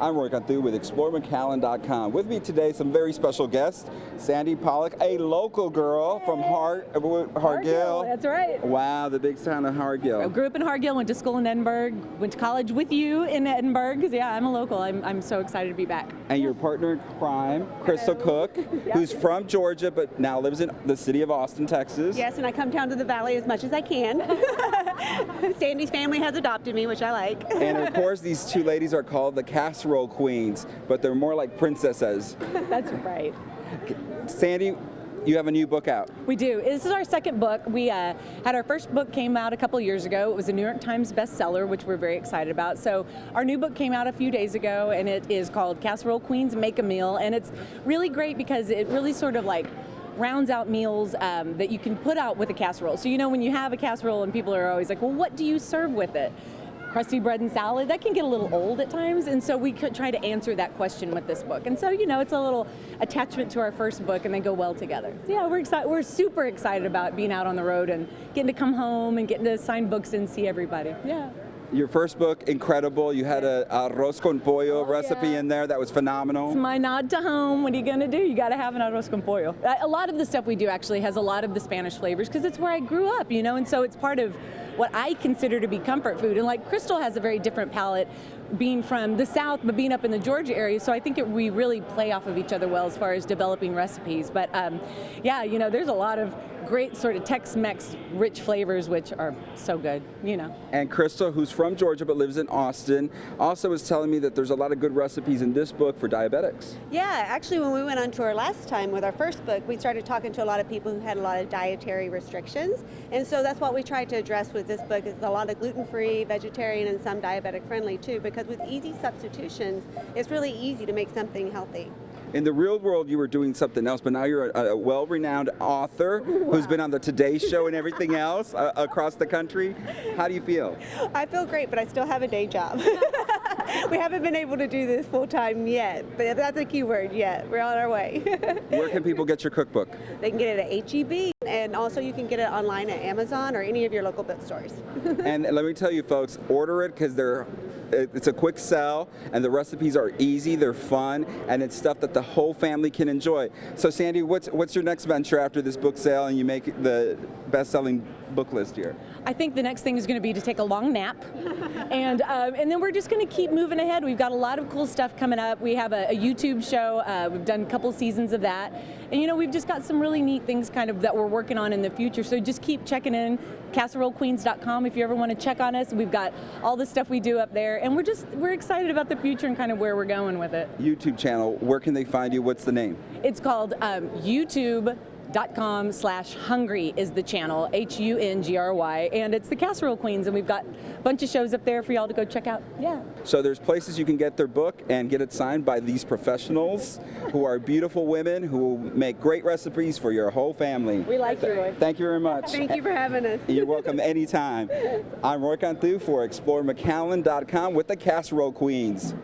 I'm Roy Through with ExploreMcAllen.com. With me today, some very special guests. Sandy Pollock, a local girl from Hargil. That's right. Wow, the big town of Hargil. I grew up in Hargil, went to school in Edinburgh, went to college with you in Edinburgh. Yeah, I'm a local. I'm so excited to be back. And your partner in crime, Crystal Cook, who's from Georgia but now lives in the city of Austin, Texas. Yes, and I come down to the valley as much as I can. Sandy's family has adopted me, which I like. And of course, these two ladies are called the Casserole Queens, but they're more like princesses. That's right. Sandy, you have a new book out. We do. This is our second book. We had our first book came out a couple years ago. It was a New York Times bestseller, which we're very excited about. So our new book came out a few days ago, and it is called Casserole Queens Make a Meal. And it's really great because it really sort of like rounds out meals that you can put out with a casserole. So you know when you have a casserole and people are always like, well, what do you serve with it? Crusty bread and salad, that can get a little old at times, and so we could try to answer that question with this book. And so, you know, it's a little attachment to our first book, and they go well together. So yeah, we're excited. We're super excited about being out on the road and getting to come home and getting to sign books and see everybody. Yeah. Your first book, incredible. You had a arroz con pollo recipe in there that was phenomenal. It's my nod to home. What are you going to do? You got to have an arroz con pollo. A lot of the stuff we do actually has a lot of the Spanish flavors because it's where I grew up, you know, and so it's part of what I consider to be comfort food. And like Crystal has a very different palate being from the South, but being up in the Georgia area, so I think we really play off of each other well as far as developing recipes. But yeah, you know, there's a lot of great sort of Tex-Mex rich flavors which are so good, you know. And Crystal, who's from Georgia but lives in Austin, also was telling me that there's a lot of good recipes in this book for diabetics. Yeah, actually when we went on tour last time with our first book, we started talking to a lot of people who had a lot of dietary restrictions. And so that's what we tried to address with this book. It's a lot of gluten-free, vegetarian, and some diabetic friendly too, because with easy substitutions, it's really easy to make something healthy. In the real world, you were doing something else, but now you're a well-renowned author who's been on the Today Show and everything else across the country. How do you feel? I feel great, but I still have a day job. We haven't been able to do this full-time yet, but that's a key word, yet. We're on our way. Where can people get your cookbook? They can get it at HEB, and also you can get it online at Amazon or any of your local bookstores. And let me tell you, folks, order it because it's a quick sell, and the recipes are easy, they're fun, and it's stuff that the whole family can enjoy. So Sandy, what's your next venture after this book sale and you make the best-selling book list here? I think the next thing is going to be to take a long nap, and then we're just going to keep moving ahead. We've got a lot of cool stuff coming up. We have a YouTube show. We've done a couple seasons of that, and you know we've just got some really neat things kind of that we're working on in the future. So just keep checking in, CasseroleQueens.com if you ever want to check on us. We've got all the stuff we do up there, and we're excited about the future and kind of where we're going with it. YouTube channel. Where can they find you? What's the name? It's called YouTube.com/hungry is the channel, HUNGRY, and it's the Casserole Queens, and we've got a bunch of shows up there for y'all to go check out. Yeah. So there's places you can get their book and get it signed by these professionals who are beautiful women who make great recipes for your whole family. We like you, Roy. Thank you very much. Thank you for having us. You're welcome anytime. I'm Roy Through for ExploreMcAllen.com with the Casserole Queens.